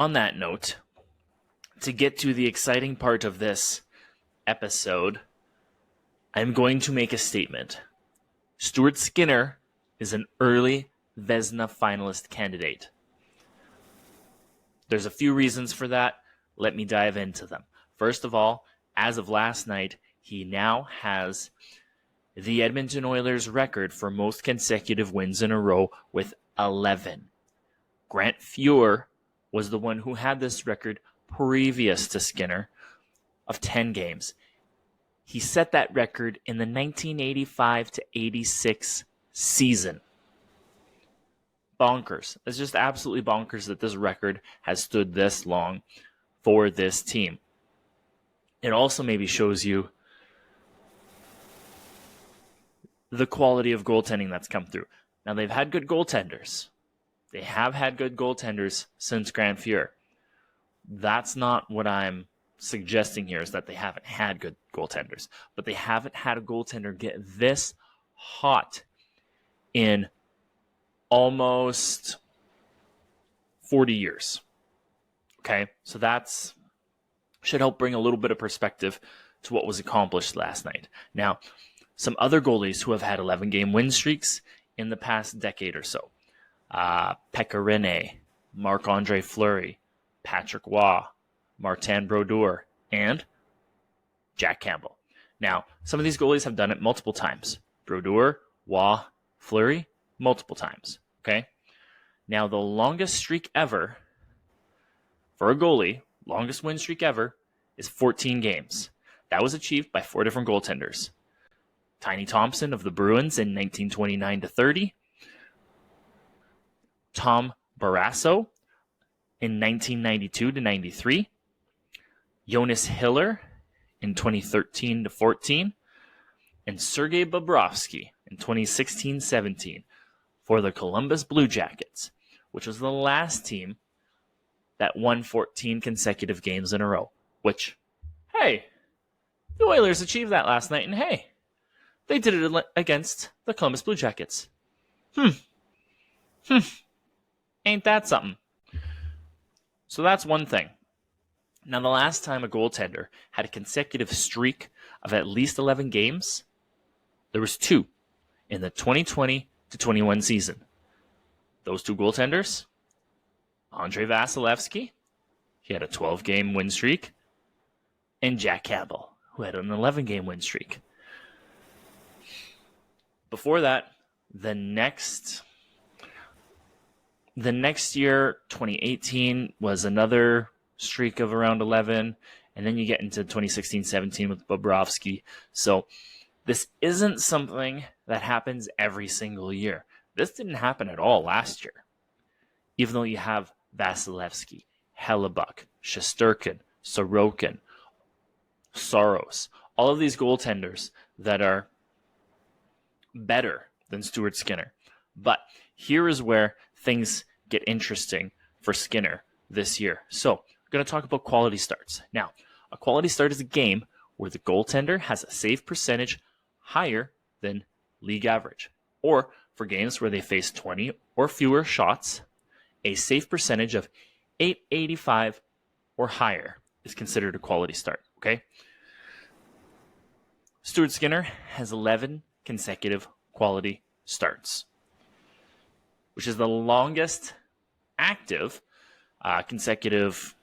On that note, to get to the exciting part of this episode, I'm going to make a statement. Stuart Skinner is an early Vezina finalist candidate. There's a few reasons for that. Let me dive into them. First of all, as of last night, he now has the Edmonton Oilers record for most consecutive wins in a row with 11. Grant Fuhr was the one who had this record previous to Skinner of 10 games. He set that record in the 1985 to 86 season. Bonkers. It's just absolutely bonkers that this record has stood this long for this team. It also maybe shows you the quality of goaltending that's come through. Now, they've had good goaltenders. They have had good goaltenders since Grant Fuhr. That's not what I'm suggesting here, is that they haven't had good goaltenders. But they haven't had a goaltender get this hot in almost 40 years. Okay, so that's should help bring a little bit of perspective to what was accomplished last night. Now, some other goalies who have had 11-game win streaks in the past decade or so. Pekka Rinne, Marc-Andre Fleury, Patrick Waugh, Martin Brodeur, and Jack Campbell. Now, some of these goalies have done it multiple times. Brodeur, Waugh, Fleury, multiple times. Okay? Now, the longest streak ever for a goalie, longest win streak ever, is 14 games. That was achieved by 4 different goaltenders. Tiny Thompson of the Bruins in 1929-30. Tom Barrasso in 1992-93. Jonas Hiller in 2013-14. And Sergei Bobrovsky in 2016-17 for the Columbus Blue Jackets, which was the last team that won 14 consecutive games in a row. Which, hey, the Oilers achieved that last night, and hey, they did it against the Columbus Blue Jackets. Ain't that something? So that's one thing. Now, the last time a goaltender had a consecutive streak of at least 11 games, there was 2 in the 2020-21 season. Those 2 goaltenders, Andrei Vasilevsky, he had a 12-game win streak, and Jack Campbell, who had an 11-game win streak. Before that, the next year, 2018, was another streak of around 11, and then you get into 2016-17 with Bobrovsky. So this isn't something that happens every single year. This didn't happen at all last year. Even though you have Vasilevsky, Hellebuck, Shesterkin, Sorokin, Saros, all of these goaltenders that are better than Stuart Skinner. But here is where things get interesting for Skinner this year. So, I'm going to talk about quality starts. Now, a quality start is a game where the goaltender has a save percentage higher than league average. Or, for games where they face 20 or fewer shots, a save percentage of .885 or higher is considered a quality start. Okay? Stuart Skinner has 11 consecutive quality starts, which is the longest active consecutive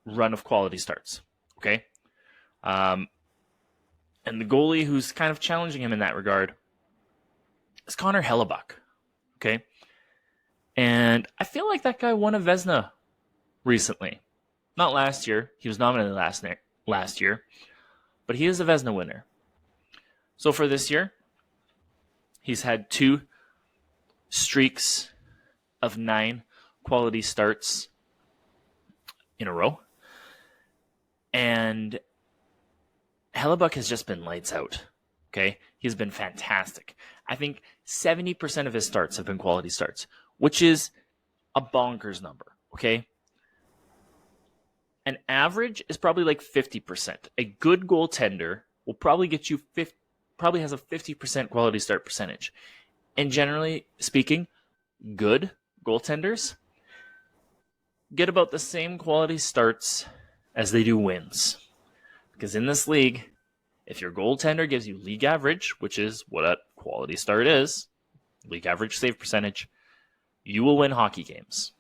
run of quality starts. Okay? And the goalie who's kind of challenging him in that regard is Connor Hellebuck. Okay? And I feel like that guy won a Vezina recently. Not last year. He was nominated last year. But he is a Vezina winner. So for this year, he's had 2 streaks of 9 quality starts in a row. And Hellebuck has just been lights out. Okay? He's been fantastic. I think 70% of his starts have been quality starts, which is a bonkers number. Okay? An average is probably like 50%. A good goaltender will probably get you probably has a 50% quality start percentage. And generally speaking, good goaltenders get about the same quality starts as they do wins. Because in this league, if your goaltender gives you league average, which is what a quality start is, league average save percentage, you will win hockey games.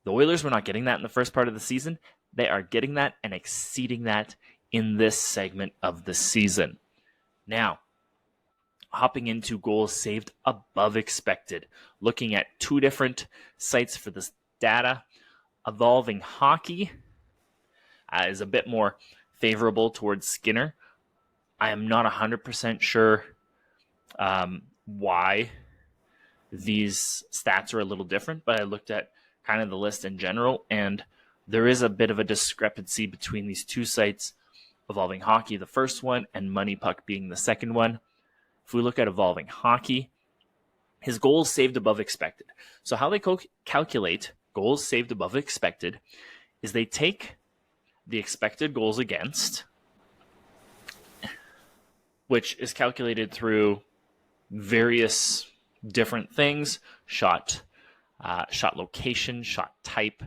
The Oilers were not getting that in the first part of the season. They are getting that and exceeding that in this segment of the season. Now, hopping into goals saved above expected, looking at two different sites for this data. Evolving Hockey is a bit more favorable towards Skinner. I am not 100% sure why these stats are a little different, but I looked at kind of the list in general, and there is a bit of a discrepancy between these two sites, Evolving Hockey, the first one, and Money Puck being the second one. If we look at Evolving Hockey, his goals saved above expected. So how they calculate goals saved above expected is they take the expected goals against, which is calculated through various different things, shot location, shot type,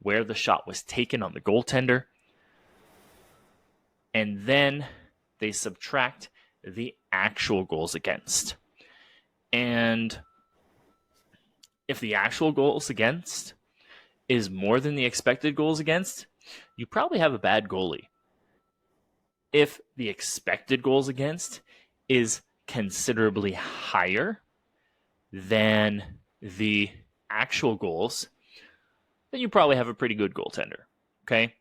where the shot was taken on the goaltender, and then they subtract the actual goals against. And if the actual goals against is more than the expected goals against, you probably have a bad goalie. If the expected goals against is considerably higher than the actual goals, then you probably have a pretty good goaltender. Okay?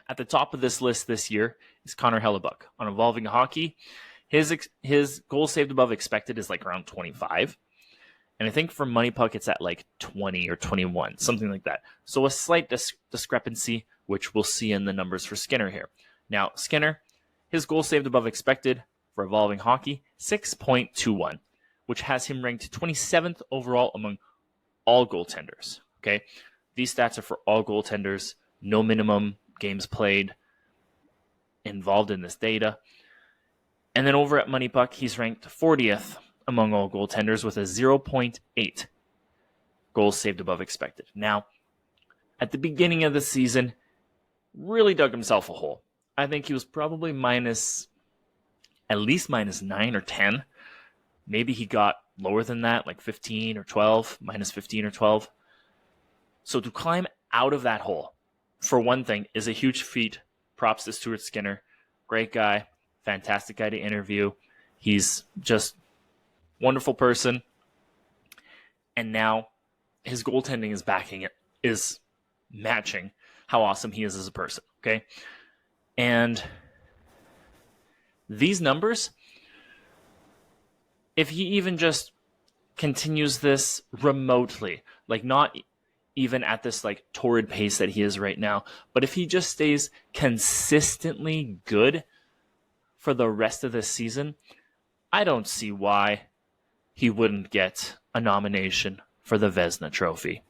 At the top of this list this year is Connor Hellebuck. On Evolving Hockey, his goal saved above expected is like around 25. And I think for Money Puck, it's at like 20 or 21, something like that. So a slight discrepancy, which we'll see in the numbers for Skinner here. Now, Skinner, his goal saved above expected for Evolving Hockey, 6.21, which has him ranked 27th overall among all goaltenders. Okay, these stats are for all goaltenders, no minimum games played involved in this data. And then over at Money Puck, he's ranked 40th among all goaltenders with a 0.8 goals saved above expected. Now, at the beginning of the season, really dug himself a hole. I think he was probably at least minus 9 or 10. Maybe he got lower than that, like 15 or 12, minus 15 or 12. So to climb out of that hole, for one thing, is a huge feat. Props to Stuart Skinner. Great guy. Fantastic guy to interview. He's just wonderful person. And now his goaltending is backing it, is matching how awesome he is as a person. Okay. And these numbers, if he even just continues this remotely, like not even at this like torrid pace that he is right now, but if he just stays consistently good for the rest of this season, I don't see why he wouldn't get a nomination for the Vezina Trophy.